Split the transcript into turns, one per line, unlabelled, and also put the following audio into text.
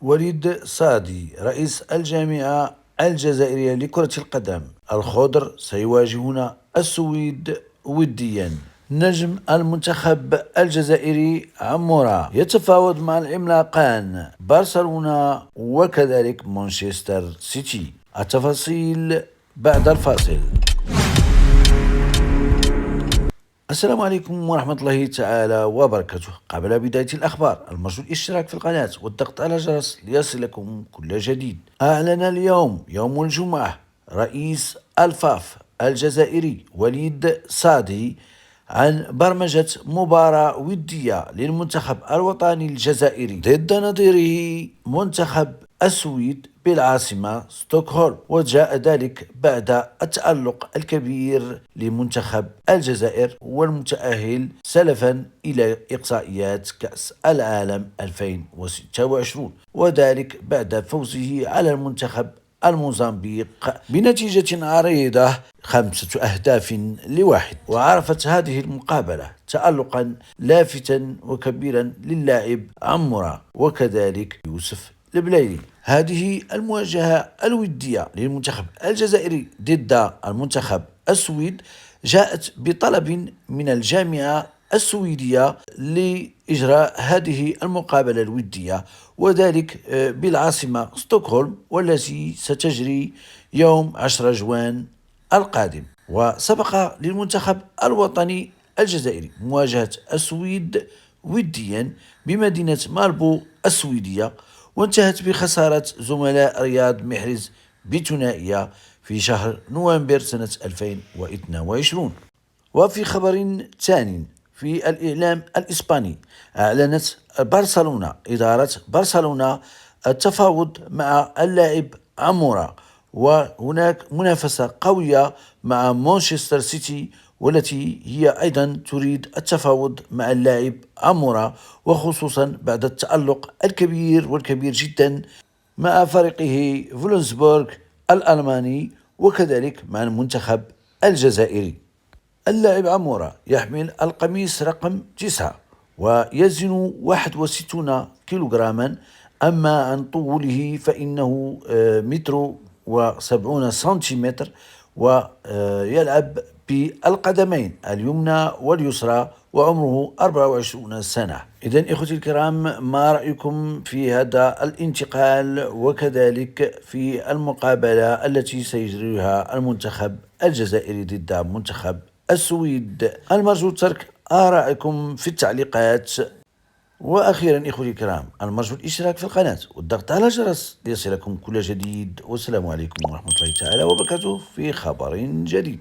وليد صادي رئيس الجامعة الجزائرية لكرة القدم الخضر سيواجهون السويد وديا. نجم المنتخب الجزائري عمورة يتفاوض مع العملاقان برشلونة وكذلك مانشستر سيتي. التفاصيل بعد الفاصل. السلام عليكم ورحمة الله تعالى وبركاته. قبل بداية الأخبار المرجو الاشتراك في القناة والضغط على الجرس ليصلكم كل جديد. أعلن اليوم يوم الجمعة رئيس الفاف الجزائري وليد صادي عن برمجة مباراة ودية للمنتخب الوطني الجزائري ضد نظيره منتخب السويد بالعاصمة ستوكهولم، وجاء ذلك بعد التألق الكبير لمنتخب الجزائر والمتأهل سلفا إلى إقصائيات كأس العالم 2026، وذلك بعد فوزه على المنتخب الموزمبيق بنتيجة عريضة 5-1. وعرفت هذه المقابلة تألقا لافتا وكبيرا للاعب عمورة وكذلك يوسف البلايلي. هذه المواجهة الودية للمنتخب الجزائري ضد المنتخب السويد جاءت بطلب من الجامعة السويدية لإجراء هذه المقابلة الودية، وذلك بالعاصمة ستوكهولم، والتي ستجري يوم 10 جوان القادم. وسبق للمنتخب الوطني الجزائري مواجهة السويد وديا بمدينة مالبو السويدية، وانتهت بخسارة زملاء رياض محرز بثنائية في شهر نوفمبر سنة 2022. وفي خبر ثاني في الإعلام الإسباني، أعلنت إدارة برشلونة التفاوض مع اللاعب عمورة، وهناك منافسة قوية مع مانشستر سيتي، والتي هي أيضا تريد التفاوض مع اللاعب عمورة، وخصوصا بعد التألق الكبير جدا مع فريقه فولنسبورغ الألماني وكذلك مع المنتخب الجزائري. اللاعب عمورة يحمل القميص رقم 9 ويزن 61 كيلوغراما، أما عن طوله فإنه 1.70 سنتيمتر، ويلعب بالقدمين اليمنى واليسرى، وعمره 24 سنة. إذن إخوتي الكرام، ما رأيكم في هذا الانتقال وكذلك في المقابلة التي سيجريها المنتخب الجزائري ضد منتخب السويد؟ المرجو ترك آرائكم في التعليقات. وأخيرا إخوتي الكرام، المرجو الاشتراك في القناة والضغط على الجرس ليصلكم كل جديد. والسلام عليكم ورحمة الله تعالى وبركاته في خبر جديد.